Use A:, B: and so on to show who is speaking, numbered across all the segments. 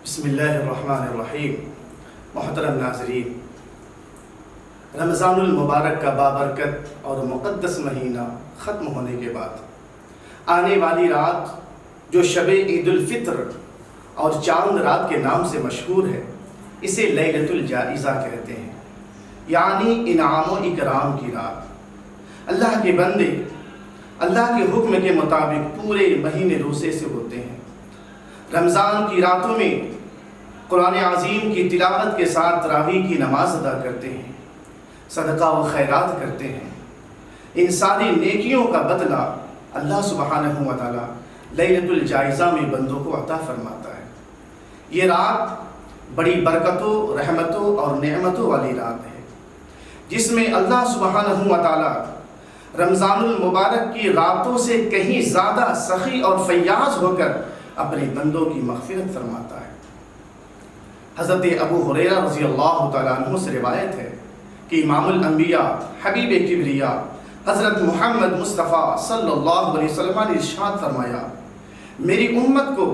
A: بسم اللہ الرحمن الرحیم۔ محترم ناظرین، رمضان المبارک کا بابرکت اور مقدس مہینہ ختم ہونے کے بعد آنے والی رات جو شب عید الفطر اور چاند رات کے نام سے مشہور ہے، اسے لیلۃ الجائزہ کہتے ہیں، یعنی انعام و اکرام کی رات۔ اللہ کے بندے اللہ کے حکم کے مطابق پورے مہینے روزے سے ہوتے ہیں۔ رمضان کی راتوں میں قرآن عظیم کی تلاوت کے ساتھ تراویح کی نماز ادا کرتے ہیں، صدقہ و خیرات کرتے ہیں۔ ان ساری نیکیوں کا بدلہ اللہ سبحانہ و تعالیٰ لیلۃ الجائزہ میں بندوں کو عطا فرماتا ہے۔ یہ رات بڑی برکتوں، رحمتوں اور نعمتوں والی رات ہے، جس میں اللہ سبحانہ و تعالیٰ رمضان المبارک کی راتوں سے کہیں زیادہ سخی اور فیاض ہو کر اپنے بندوں کی مغفرت فرماتا ہے۔ حضرت ابو ہریرہ رضی اللہ تعالیٰ عنہ سے روایت ہے کہ امام الانبیاء حبیب کبریا حضرت محمد مصطفیٰ صلی اللہ علیہ وسلم نے ارشاد فرمایا، میری امت کو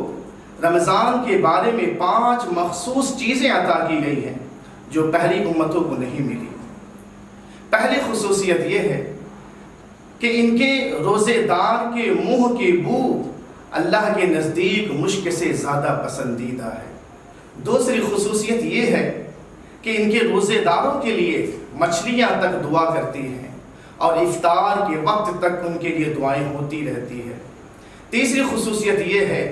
A: رمضان کے بارے میں 5 مخصوص چیزیں عطا کی گئی ہیں جو پہلی امتوں کو نہیں ملی۔ پہلی خصوصیت یہ ہے کہ ان کے روزے دار کے منہ کی بو اللہ کے نزدیک مشک سے زیادہ پسندیدہ ہے۔ دوسری خصوصیت یہ ہے کہ ان کے روزے داروں کے لیے مچھلیاں تک دعا کرتی ہیں اور افطار کے وقت تک ان کے لیے دعائیں ہوتی رہتی ہے۔ تیسری خصوصیت یہ ہے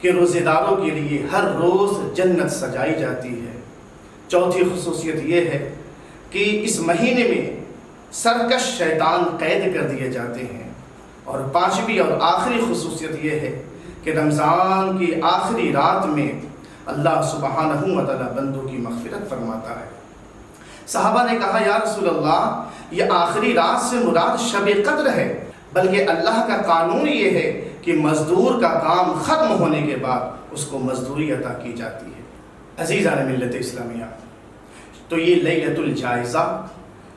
A: کہ روزے داروں کے لیے ہر روز جنت سجائی جاتی ہے۔ چوتھی خصوصیت یہ ہے کہ اس مہینے میں سرکش شیطان قید کر دیے جاتے ہیں۔ اور پانچویں اور آخری خصوصیت یہ ہے کہ رمضان کی آخری رات میں اللہ سبحانہ و تعالیٰ بندوں کی مغفرت فرماتا ہے۔ صحابہ نے کہا، یا رسول اللہ، یہ آخری رات سے مراد شب قدر ہے، بلکہ اللہ کا قانون یہ ہے کہ مزدور کا کام ختم ہونے کے بعد اس کو مزدوری عطا کی جاتی ہے۔ عزیزان ملت اسلامیہ، تو یہ لیلۃ الجائزہ،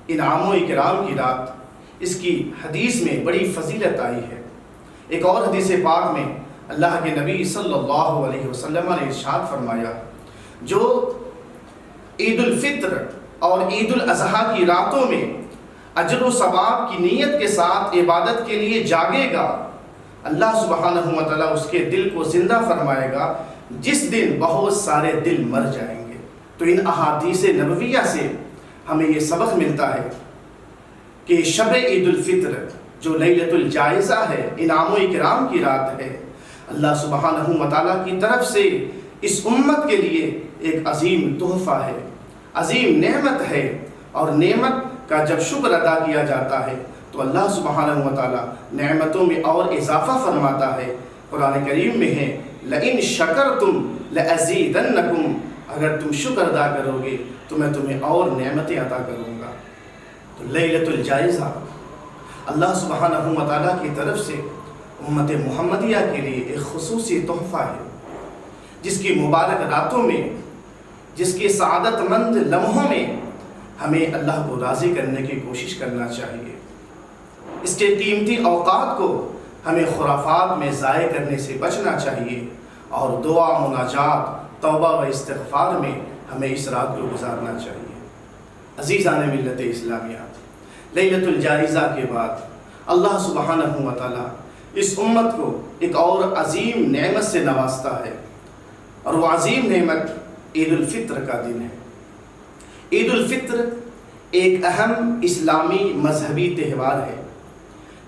A: انعام و اکرام کی رات، اس کی حدیث میں بڑی فضیلت آئی ہے۔ ایک اور حدیث پاک میں اللہ کے نبی صلی اللہ علیہ وسلم نے ارشاد فرمایا، جو عید الفطر اور عید الاضحیٰ کی راتوں میں اجر و ثواب کی نیت کے ساتھ عبادت کے لیے جاگے گا، اللہ سبحانہ و تعالیٰ اس کے دل کو زندہ فرمائے گا جس دن بہت سارے دل مر جائیں گے۔ تو ان احادیث نبویہ سے ہمیں یہ سبق ملتا ہے کہ شب عید الفطر جو لیلۃ الجائزہ ہے، انعام و اکرام کی رات ہے، اللہ سبحانہ و تعالیٰ کی طرف سے اس امت کے لیے ایک عظیم تحفہ ہے، عظیم نعمت ہے، اور نعمت کا جب شکر ادا کیا جاتا ہے تو اللہ سبحانہ و تعالیٰ نعمتوں میں اور اضافہ فرماتا ہے۔ قرآن کریم میں ہے، لَإِن شَكَرْتُمْ لَأَزِيدَنَّكُمْ، اگر تم شکر ادا کرو گے تو میں تمہیں اور نعمتیں عطا کروں گا۔ تو لیلۃ الجائزہ اللہ سبحانہ و تعالیٰ کی طرف سے امت محمدیہ کے لیے ایک خصوصی تحفہ ہے، جس کی مبارک راتوں میں، جس کی سعادت مند لمحوں میں ہمیں اللہ کو راضی کرنے کی کوشش کرنا چاہیے۔ اس کے قیمتی اوقات کو ہمیں خرافات میں ضائع کرنے سے بچنا چاہیے، اور دعا، مناجات، توبہ و استغفار میں ہمیں اس رات کو گزارنا چاہیے۔ عزیزان ملت اسلامیہ، لیلۃ الجائزہ کے بعد اللہ سبحانہ و تعالیٰ اس امت کو ایک اور عظیم نعمت سے نوازتا ہے، اور وہ عظیم نعمت عید الفطر کا دن ہے۔ عید الفطر ایک اہم اسلامی مذہبی تہوار ہے،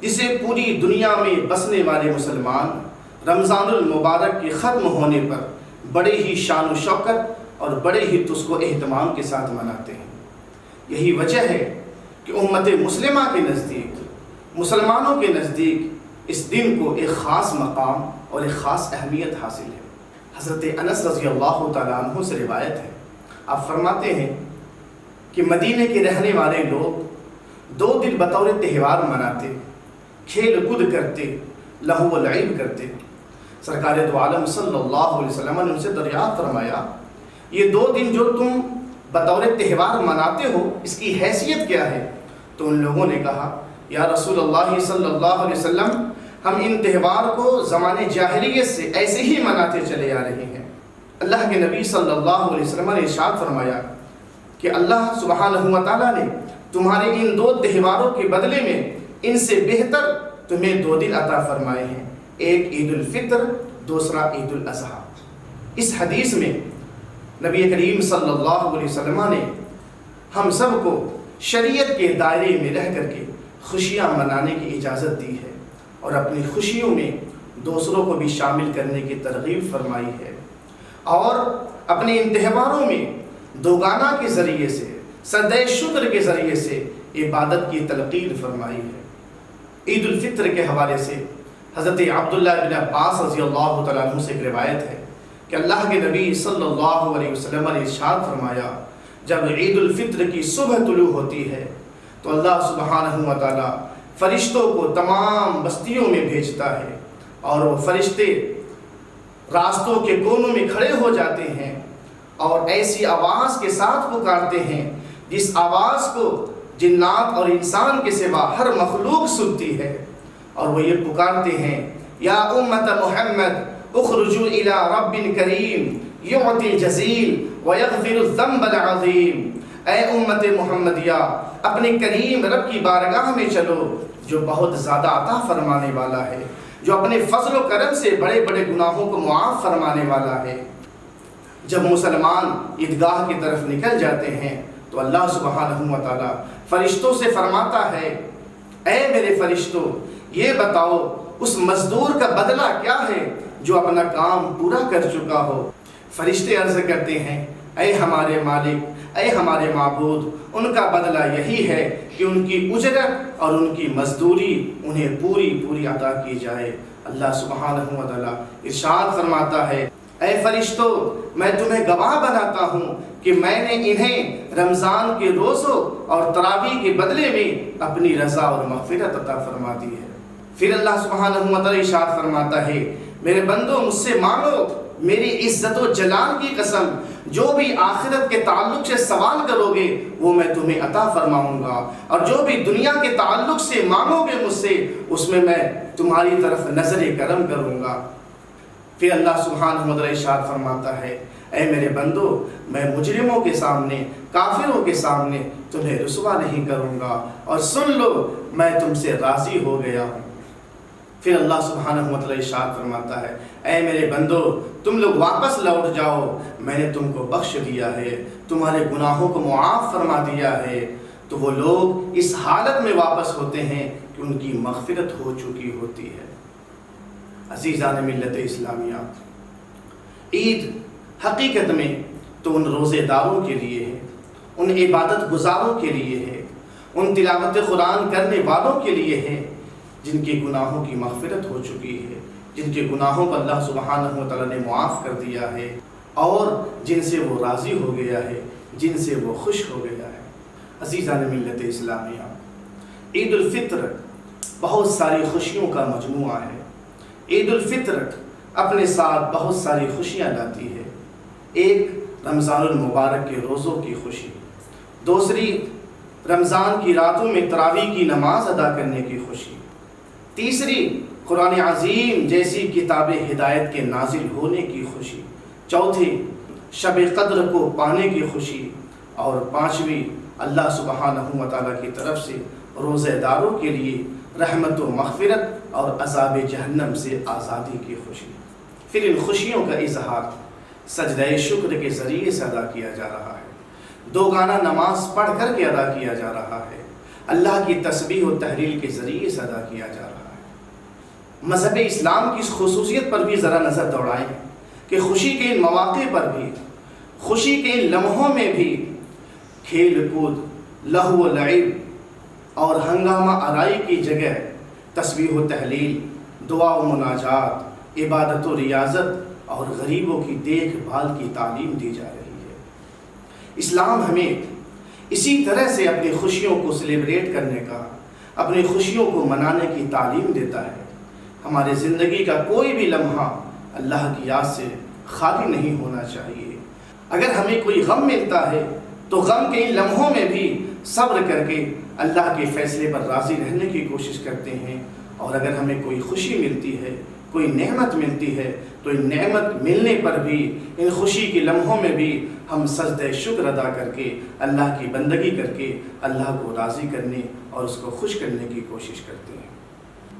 A: جسے پوری دنیا میں بسنے والے مسلمان رمضان المبارک کے ختم ہونے پر بڑے ہی شان و شوکت اور بڑے ہی تسک و اہتمام کے ساتھ مناتے ہیں۔ یہی وجہ ہے کہ امت مسلمہ کے نزدیک، مسلمانوں کے نزدیک اس دن کو ایک خاص مقام اور ایک خاص اہمیت حاصل ہے۔ حضرت انس رضی اللہ تعالیٰ عنہ سے روایت ہے، آپ فرماتے ہیں کہ مدینے کے رہنے والے لوگ 2 دن بطور تہوار مناتے، کھیل کود کرتے، لہو و لعب کرتے۔ سرکار دو عالم صلی اللہ علیہ وسلم نے ان سے دریافت فرمایا، یہ 2 دن جو تم بطور تہوار مناتے ہو، اس کی حیثیت کیا ہے؟ تو ان لوگوں نے کہا، یا رسول اللہ صلی اللہ علیہ وسلم، ہم ان تہوار کو زمانے جاہلیت سے ایسے ہی مناتے چلے آ رہے ہیں، اللہ کے نبی صلی اللہ علیہ وسلم نے ارشاد فرمایا کہ اللہ سبحانہ و تعالیٰ نے تمہارے ان 2 تہواروں کے بدلے میں ان سے بہتر تمہیں 2 دن عطا فرمائے ہیں، ایک عید الفطر، دوسرا عید الاضحیٰ۔ اس حدیث میں نبی کریم صلی اللہ علیہ وسلم نے ہم سب کو شریعت کے دائرے میں رہ کر کے خوشیاں منانے کی اجازت دی ہے، اور اپنی خوشیوں میں دوسروں کو بھی شامل کرنے کی ترغیب فرمائی ہے، اور اپنے ان تہواروں میں دوگانہ کے ذریعے سے، سجدہ شکر کے ذریعے سے عبادت کی تلقین فرمائی ہے۔ عید الفطر کے حوالے سے حضرت عبداللہ بن عباس رضی اللہ تعالیٰ عنہ سے ایک روایت ہے کہ اللہ کے نبی صلی اللہ علیہ وسلم نے ارشاد فرمایا، جب عید الفطر کی صبح طلوع ہوتی ہے تو اللہ سبحانہ و تعالیٰ فرشتوں کو تمام بستیوں میں بھیجتا ہے، اور وہ فرشتے راستوں کے کونوں میں کھڑے ہو جاتے ہیں اور ایسی آواز کے ساتھ پکارتے ہیں جس آواز کو جنات اور انسان کے سوا ہر مخلوق سنتی ہے، اور وہ یہ پکارتے ہیں، یا امت محمد اخرجوا الى رب کریم یعطی الجزیل ویغفر الذنب العظیم، اے امت محمدیہ اپنے کریم رب کی بارگاہ میں چلو جو بہت زیادہ عطا فرمانے والا ہے، جو اپنے فضل و کرم سے بڑے بڑے گناہوں کو معاف فرمانے والا ہے۔ جب مسلمان عیدگاہ کی طرف نکل جاتے ہیں تو اللہ سبحانہ و تعالیٰ فرشتوں سے فرماتا ہے، اے میرے فرشتوں یہ بتاؤ اس مزدور کا بدلہ کیا ہے جو اپنا کام پورا کر چکا ہو۔ فرشتے عرض کرتے ہیں، اے ہمارے مالک، اے ہمارے معبود، ان کا بدلہ یہی ہے کہ ان کی اجرت اور ان کی مزدوری انہیں پوری عطا کی جائے۔ اللہ سبحانہ و تعالیٰ ارشاد فرماتا ہے، اے فرشتوں میں تمہیں گواہ بناتا ہوں کہ میں نے انہیں رمضان کے روزوں اور تراویح کے بدلے میں اپنی رضا اور مغفرت عطا فرما دی ہے۔ پھر اللہ سبحانہ و تعالیٰ ارشاد فرماتا ہے، میرے بندو مجھ سے مانگو، میری عزت و جلال کی قسم جو بھی آخرت کے تعلق سے سوال کرو گے وہ میں تمہیں عطا فرماؤں گا، اور جو بھی دنیا کے تعلق سے مانگو گے مجھ سے اس میں تمہاری طرف نظر کرم کروں گا۔ پھر اللہ سبحانہ و تعالیٰ ارشاد فرماتا ہے، اے میرے بندو میں مجرموں کے سامنے، کافروں کے سامنے تمہیں رسوا نہیں کروں گا، اور سن لو میں تم سے راضی ہو گیا ہوں۔ پھر اللہ سبحانہ و تعالیٰ ارشاد فرماتا ہے، اے میرے بندو تم لوگ واپس لوٹ جاؤ، میں نے تم کو بخش دیا ہے، تمہارے گناہوں کو معاف فرما دیا ہے۔ تو وہ لوگ اس حالت میں واپس ہوتے ہیں کہ ان کی مغفرت ہو چکی ہوتی ہے۔ عزیزان ملت اسلامیہ، عید حقیقت میں تو ان روزے داروں کے لیے ہے، ان عبادت گزاروں کے لیے ہے، ان تلاوت قرآن کرنے والوں کے لیے ہے جن کے گناہوں کی مغفرت ہو چکی ہے، جن کے گناہوں کو اللہ سبحانہ و تعالیٰ نے معاف کر دیا ہے، اور جن سے وہ راضی ہو گیا ہے، جن سے وہ خوش ہو گیا ہے۔ عزیزان ملت اسلامیہ، عید الفطر بہت ساری خوشیوں کا مجموعہ ہے۔ عید الفطر اپنے ساتھ بہت ساری خوشیاں لاتی ہے۔ ایک رمضان المبارک کے روزوں کی خوشی، دوسری رمضان کی راتوں میں تراویح کی نماز ادا کرنے کی خوشی، تیسری قرآن عظیم جیسی کتاب ہدایت کے نازل ہونے کی خوشی، چوتھی شب قدر کو پانے کی خوشی، اور پانچویں اللہ سبحانہ و تعالیٰ کی طرف سے روزے داروں کے لیے رحمت و مغفرت اور عذاب جہنم سے آزادی کی خوشی۔ پھر ان خوشیوں کا اظہار سجدہ شکر کے ذریعے سے ادا کیا جا رہا ہے، دوگانہ نماز پڑھ کر کے ادا کیا جا رہا ہے، اللہ کی تسبیح و تحلیل کے ذریعے سے ادا کیا جا رہا ہے۔ مذہب اسلام کی اس خصوصیت پر بھی ذرا نظر دوڑائیں کہ خوشی کے ان مواقع پر بھی، خوشی کے ان لمحوں میں بھی کھیل کود، لہو و لعب اور ہنگامہ آرائی کی جگہ تسبیح و تحلیل، دعا و مناجات، عبادت و ریاضت اور غریبوں کی دیکھ بھال کی تعلیم دی جا رہی ہے۔ اسلام ہمیں اسی طرح سے اپنی خوشیوں کو سیلیبریٹ کرنے کا، اپنی خوشیوں کو منانے کی تعلیم دیتا ہے۔ ہماری زندگی کا کوئی بھی لمحہ اللہ کی یاد سے خالی نہیں ہونا چاہیے۔ اگر ہمیں کوئی غم ملتا ہے تو غم کے ان لمحوں میں بھی صبر کر کے اللہ کے فیصلے پر راضی رہنے کی کوشش کرتے ہیں، اور اگر ہمیں کوئی خوشی ملتی ہے کوئی نعمت ملتی ہے تو ان نعمت ملنے پر بھی، ان خوشی کے لمحوں میں بھی ہم سجدہ شکر ادا کر کے، اللہ کی بندگی کر کے اللہ کو راضی کرنے اور اس کو خوش کرنے کی کوشش کرتے ہیں۔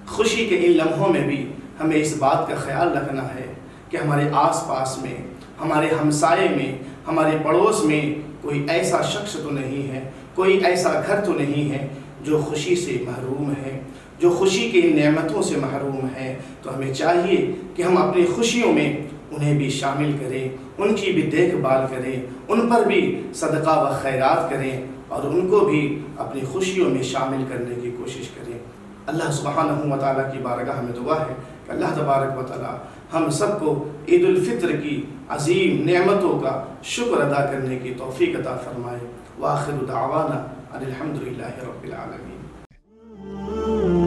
A: خوشی کے ان لمحوں میں بھی ہمیں اس بات کا خیال رکھنا ہے کہ ہمارے آس پاس میں، ہمارے ہمسائے میں، ہمارے پڑوس میں کوئی ایسا شخص تو نہیں ہے، کوئی ایسا گھر تو نہیں ہے جو خوشی سے محروم ہے، جو خوشی کی ان نعمتوں سے محروم ہے۔ تو ہمیں چاہیے کہ ہم اپنی خوشیوں میں انہیں بھی شامل کریں، ان کی بھی دیکھ بھال کریں، ان پر بھی صدقہ و خیرات کریں اور ان کو بھی اپنی خوشیوں میں شامل کرنے کی کوشش کریں۔ اللہ سبحانہ و تعالیٰ کی بارگاہ میں دعا ہے کہ اللہ تبارک و تعالیٰ ہم سب کو عید الفطر کی عظیم نعمتوں کا شکر ادا کرنے کی توفیق عطا فرمائے۔ وآخر دعوانا ان الحمد للہ رب العالمین۔